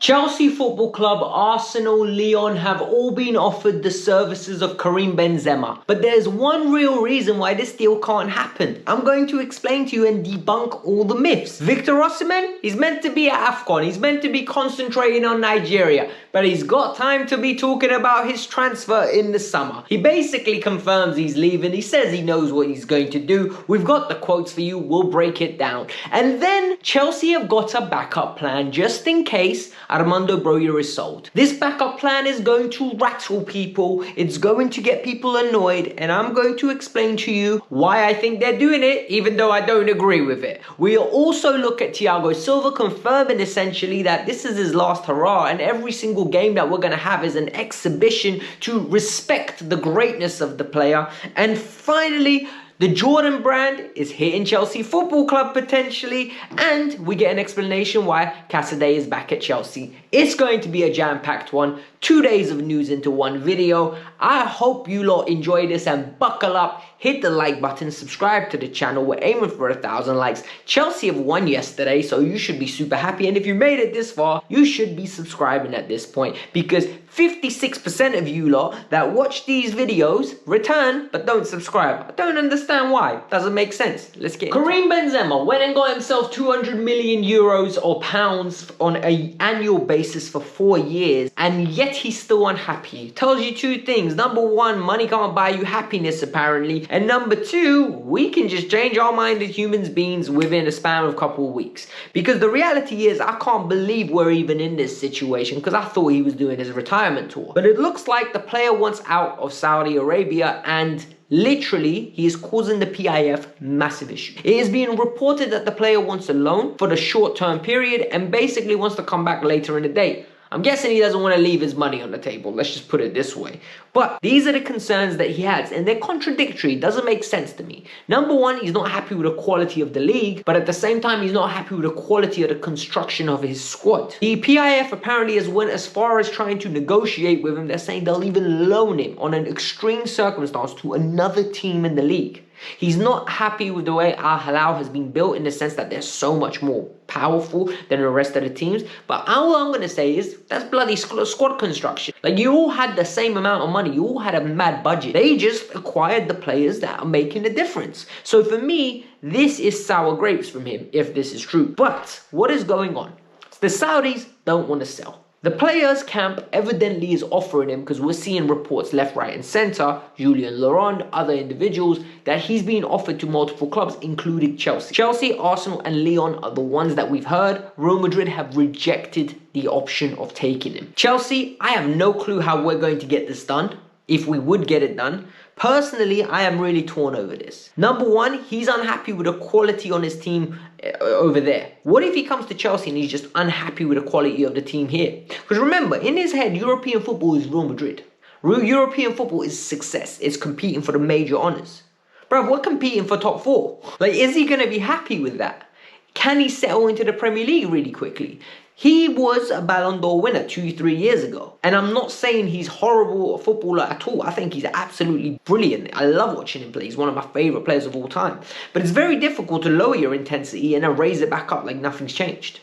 Chelsea Football Club, Arsenal, Lyon have all been offered the services of Kareem Benzema. But there's one real reason why this deal can't happen. I'm going to explain to you and debunk all the myths. Victor Osimhen, he's meant to be at AFCON. He's meant to be concentrating on Nigeria. But he's got time to be talking about his transfer in the summer. He basically confirms he's leaving. He says he knows what he's going to do. We've got the quotes for you. We'll break it down. And then Chelsea have got a backup plan just in case Armando Broja is sold. This backup plan is going to rattle people. It's going to get people annoyed, and I'm going to explain to you why I think they're doing it, even though I don't agree with it. We'll also look at Thiago Silva, confirming essentially that this is his last hurrah, and every single game that we're going to have is an exhibition to respect the greatness of the player. And finally, the Duran brand is hitting Chelsea Football Club potentially, and we get an explanation why Cassaday is back at Chelsea. It's going to be a jam-packed one, 2 days of news into one video. I hope you lot enjoy this and buckle up, hit the like button, subscribe to the channel. We're aiming for 1,000 likes. Chelsea have won yesterday, so you should be super happy, and if you made it this far, you should be subscribing at this point, because 56% of you lot that watch these videos return but don't subscribe. I don't understand why. Doesn't make sense. Let's get Kareem Benzema went and got himself 200 million euros or pounds on an annual basis for 4 years, and yet he's still unhappy. Tells you two things. Number one, money can't buy you happiness apparently, and number two, we can just change our mind as humans beings within a span of a couple of weeks. Because the reality is, I can't believe we're even in this situation, because I thought he was doing his retirement tour. But it looks like the player wants out of Saudi Arabia, and literally, he is causing the PIF massive issue. It is being reported that the player wants a loan for the short-term period and basically wants to come back later in the day. I'm guessing he doesn't want to leave his money on the table. Let's just put it this way. But these are the concerns that he has, and they're contradictory. It doesn't make sense to me. Number one, he's not happy with the quality of the league, but at the same time, he's not happy with the quality of the construction of his squad. The PIF apparently has went as far as trying to negotiate with him. They're saying they'll even loan him on an extreme circumstance to another team in the league. He's not happy with the way Al Hilal has been built, in the sense that they're so much more powerful than the rest of the teams. But all I'm going to say is, that's bloody squad construction. Like, you all had the same amount of money. You all had a mad budget. They just acquired the players that are making a difference. So for me, this is sour grapes from him, if this is true. But what is going on? The Saudis don't want to sell. The players' camp evidently is offering him, because we're seeing reports left, right and centre, Julian Laurent, other individuals, that he's being offered to multiple clubs, including Chelsea. Chelsea, Arsenal and Lyon are the ones that we've heard. Real Madrid have rejected the option of taking him. Chelsea, I have no clue how we're going to get this done, if we would get it done. Personally, I am really torn over this. Number one, he's unhappy with the quality on his team over there. What if he comes to Chelsea and he's just unhappy with the quality of the team here? Because remember, in his head, European football is Real Madrid. European football is success. It's competing for the major honours. Bruv, we're competing for top 4. Like, is he going to be happy with that? Can he settle into the Premier League really quickly? He was a Ballon d'Or winner 2-3 years ago. And I'm not saying he's horrible a footballer at all. I think he's absolutely brilliant. I love watching him play. He's one of my favourite players of all time. But it's very difficult to lower your intensity and then raise it back up like nothing's changed.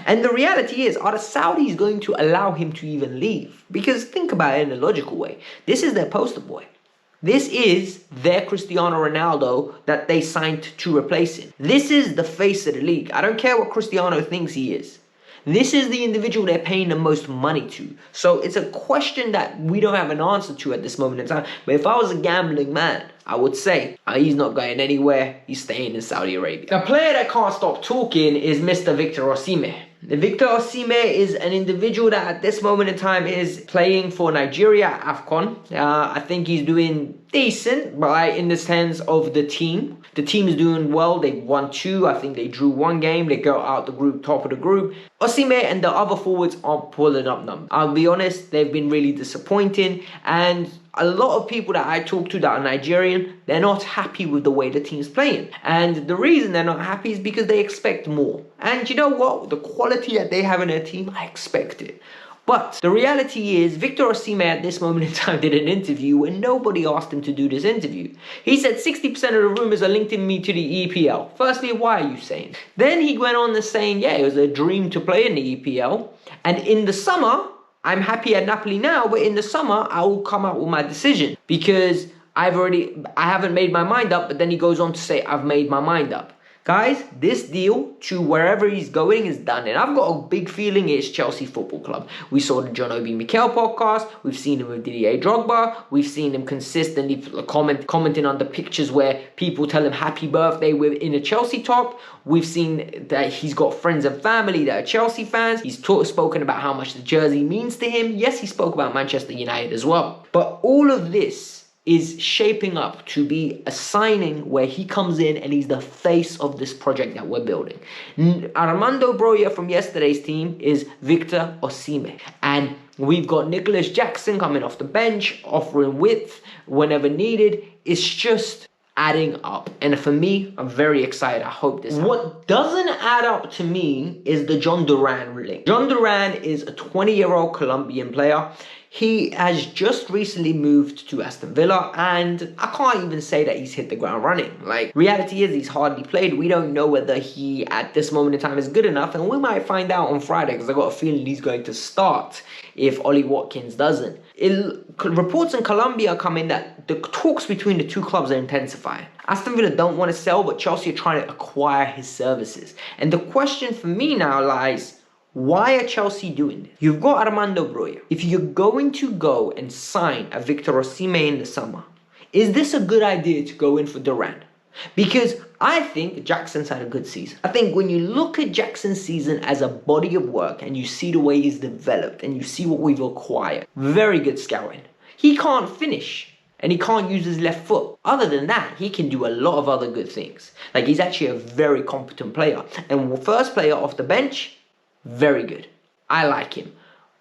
And the reality is, are the Saudis going to allow him to even leave? Because think about it in a logical way. This is their poster boy. This is their Cristiano Ronaldo that they signed to replace him. This is the face of the league. I don't care what Cristiano thinks he is. This is the individual they're paying the most money to. So it's a question that we don't have an answer to at this moment in time. But if I was a gambling man, I would say he's not going anywhere. He's staying in Saudi Arabia. The player that can't stop talking is Mr. Victor Osimhen. Victor Osimhen is an individual that at this moment in time is playing for Nigeria at AFCON. I think he's doing decent, but in the sense of the team. The team is doing well. They won 2. I think they drew 1 game. They go out the group, top of the group. Osimhen and the other forwards aren't pulling up numbers. I'll be honest, they've been really disappointing. And a lot of people that I talk to that are Nigerian, they're not happy with the way the team's playing. And the reason they're not happy is because they expect more. And you know what? The quality that they have in their team, I expect it. But the reality is, Victor Osimhen at this moment in time did an interview and nobody asked him to do this interview. He said 60% of the rumours are linking me to the EPL. Firstly, why are you saying? Then he went on to saying, yeah, it was a dream to play in the EPL. And in the summer, I'm happy at Napoli now, but in the summer, I will come out with my decision. Because I haven't made my mind up, but then he goes on to say, I've made my mind up. Guys, this deal to wherever he's going is done. And I've got a big feeling it's Chelsea Football Club. We saw the John Obi Mikel podcast. We've seen him with Didier Drogba. We've seen him consistently commenting on the pictures where people tell him happy birthday in a Chelsea top. We've seen that he's got friends and family that are Chelsea fans. He's spoken about how much the jersey means to him. Yes, he spoke about Manchester United as well. But all of this is shaping up to be a signing where he comes in and he's the face of this project that we're building. Armando Broja from yesterday's team is Victor Osimhen. And we've got Nicholas Jackson coming off the bench, offering width whenever needed. It's just adding up. And for me, I'm very excited. I hope this happens. What doesn't add up to me is the John Duran link. John Duran is a 20-year-old Colombian player. He has just recently moved to Aston Villa, and I can't even say that he's hit the ground running. Like, reality is he's hardly played. We don't know whether he, at this moment in time, is good enough, and we might find out on Friday, because I got a feeling he's going to start if Ollie Watkins doesn't. Reports in Colombia come in that the talks between the two clubs are intensifying. Aston Villa don't want to sell, but Chelsea are trying to acquire his services. And the question for me now lies, why are Chelsea doing this? You've got Armando Broja. If you're going to go and sign a Victor Osimhen in the summer, is this a good idea to go in for Duran? Because I think Jackson's had a good season. I think when you look at Jackson's season as a body of work and you see the way he's developed and you see what we've acquired, very good scouting. He can't finish and he can't use his left foot. Other than that, he can do a lot of other good things. Like, he's actually a very competent player. And first player off the bench, very good. I like him.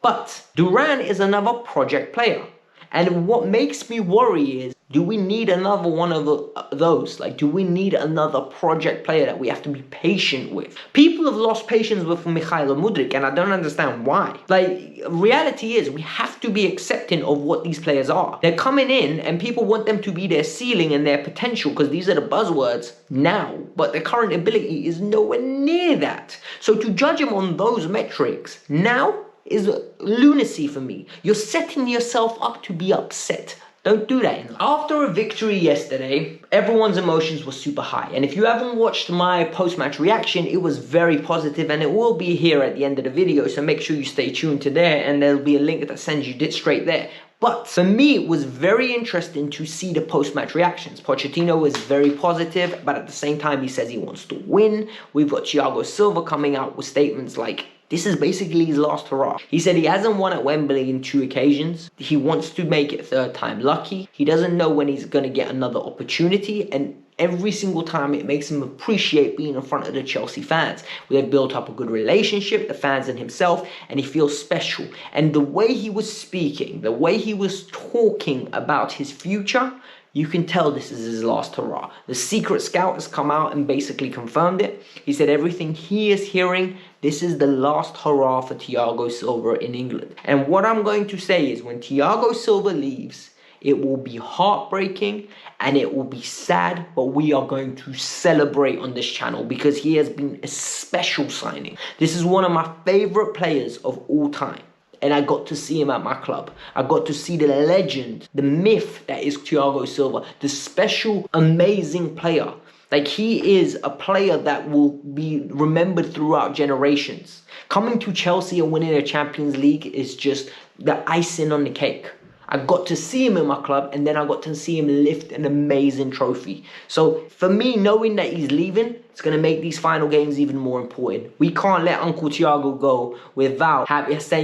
But Duran is another project player. And what makes me worry is, do we need another one of those? Like, do we need another project player that we have to be patient with? People have lost patience with Mikhailo Mudryk, and I don't understand why. Like, reality is, we have to be accepting of what these players are. They're coming in, and people want them to be their ceiling and their potential, because these are the buzzwords now. But their current ability is nowhere near that. So to judge them on those metrics now is lunacy for me. You're setting yourself up to be upset. Don't do that in life. After a victory yesterday, everyone's emotions were super high. And if you haven't watched my post-match reaction, it was very positive, and it will be here at the end of the video. So make sure you stay tuned to there, and there'll be a link that sends you straight there. But for me, it was very interesting to see the post-match reactions. Pochettino was very positive, but at the same time, he says he wants to win. We've got Thiago Silva coming out with statements like, this is basically his last hurrah. He said he hasn't won at Wembley in 2 occasions. He wants to make it third time lucky. He doesn't know when he's going to get another opportunity. And every single time it makes him appreciate being in front of the Chelsea fans. They've built up a good relationship, the fans and himself, and he feels special. And the way he was speaking, the way he was talking about his future, you can tell this is his last hurrah. The secret scout has come out and basically confirmed it. He said everything he is hearing, this is the last hurrah for Thiago Silva in England. And what I'm going to say is, when Thiago Silva leaves, it will be heartbreaking and it will be sad, but we are going to celebrate on this channel because he has been a special signing. This is one of my favorite players of all time. And I got to see him at my club. I got to see the legend, the myth that is Thiago Silva, the special, amazing player. Like, he is a player that will be remembered throughout generations. Coming to Chelsea and winning a Champions League is just the icing on the cake. I got to see him in my club, and then I got to see him lift an amazing trophy. So for me, knowing that he's leaving, it's going to make these final games even more important. We can't let Uncle Thiago go without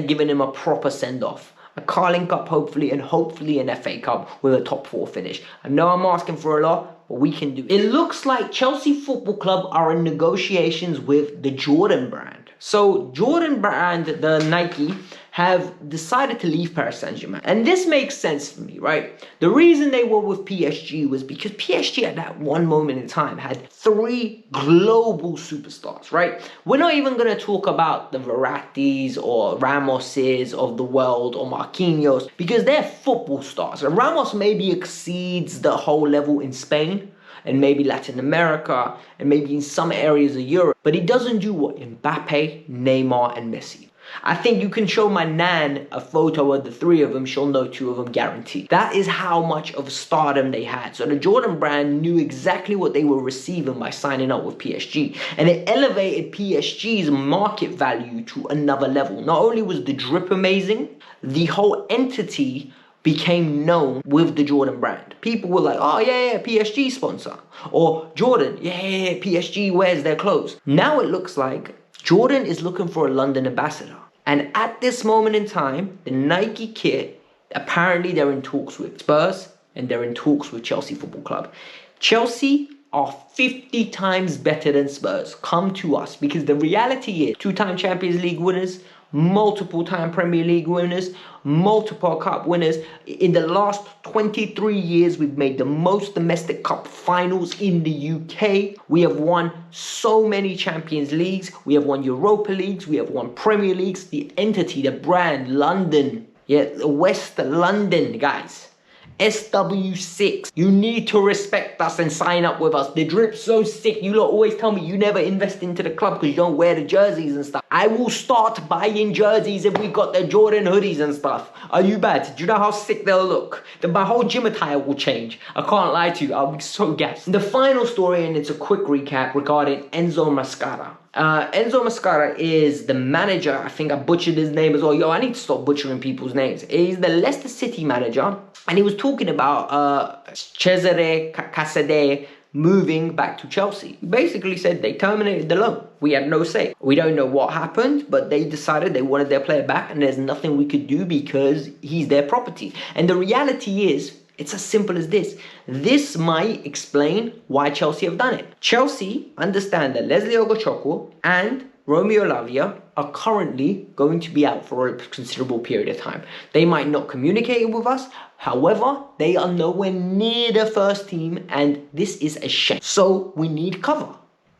giving him a proper send-off. A Carling Cup, hopefully, and hopefully an FA Cup with a top 4 finish. I know I'm asking for a lot, but we can do it. It looks like Chelsea Football Club are in negotiations with the Jordan brand. So Jordan brand, the Nike, have decided to leave Paris Saint-Germain. And this makes sense for me, right? The reason they were with PSG was because PSG at that one moment in time had 3 global superstars, right? We're not even going to talk about the Verrattis or Ramoses of the world or Marquinhos because they're football stars. And Ramos maybe exceeds the whole level in Spain and maybe Latin America and maybe in some areas of Europe, but he doesn't do what Mbappe, Neymar and Messi. I think you can show my nan a photo of the 3 of them, she'll know 2 of them guaranteed. That is how much of stardom they had. So the Jordan brand knew exactly what they were receiving by signing up with PSG. And it elevated PSG's market value to another level. Not only was the drip amazing, the whole entity became known with the Jordan brand. People were like, oh yeah, PSG sponsor. Or Jordan, yeah, PSG wears their clothes. Now it looks like Jordan is looking for a London ambassador. And at this moment in time, the Nike kit, apparently they're in talks with Spurs and they're in talks with Chelsea Football Club. Chelsea are 50 times better than Spurs. Come to us, because the reality is 2-time Champions League winners, multiple-time Premier League winners, multiple cup winners. In the last 23 years, we've made the most domestic cup finals in the UK. We have won so many Champions Leagues. We have won Europa Leagues. We have won Premier Leagues. The entity, the brand, London. Yeah, West London, guys. SW6. You need to respect us and sign up with us. The drip's so sick. You lot always tell me you never invest into the club because you don't wear the jerseys and stuff. I will start buying jerseys if we got the Jordan hoodies and stuff. Are you bad? Do you know how sick they'll look? My whole gym attire will change. I can't lie to you. I'll be so gassed. The final story, and it's a quick recap regarding Enzo Mascara. Enzo Mascara is the manager. I think I butchered his name as well. Yo, I need to stop butchering people's names. He's the Leicester City manager. And he was talking about Cesare Cassaday moving back to Chelsea. He basically said they terminated the loan. We had no say. We don't know what happened, but they decided they wanted their player back and there's nothing we could do because he's their property. And the reality is, it's as simple as this. This might explain why Chelsea have done it. Chelsea understand that Leslie Ogochukwu and Romeo Lavia are currently going to be out for a considerable period of time. They might not communicate with us. However, they are nowhere near the first team and this is a shame. So we need cover.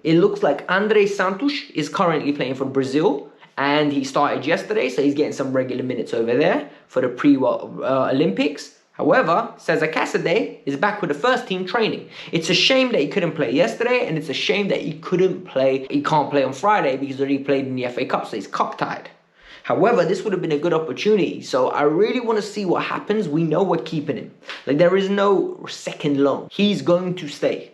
It looks like Andre Santos is currently playing for Brazil and he started yesterday, so he's getting some regular minutes over there for the pre-Olympics. However, Cesar Cassaday is back with the first team training. It's a shame that he couldn't play yesterday, and it's a shame that he can't play on Friday because he already played in the FA Cup, so he's cup-tied. However, this would have been a good opportunity, so I really want to see what happens. We know we're keeping him. Like, there is no second loan. He's going to stay.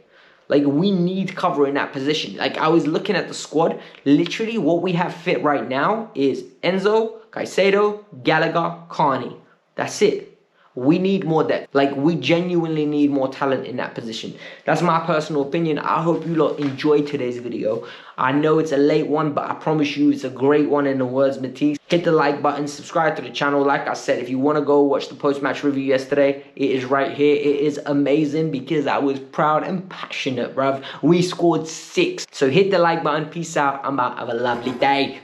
Like, we need cover in that position. Like, I was looking at the squad. Literally, what we have fit right now is Enzo, Caicedo, Gallagher, Carney. That's it. We need more depth. Like, we genuinely need more talent in that position. That's my personal opinion. I hope you lot enjoyed today's video. I know it's a late one, but I promise you it's a great one in the words Matisse. Hit the like button, subscribe to the channel. Like I said, if you want to go watch the post-match review yesterday, it is right here. It is amazing because I was proud and passionate, bruv. We scored 6. So hit the like button. Peace out. I'm out. Have a lovely day.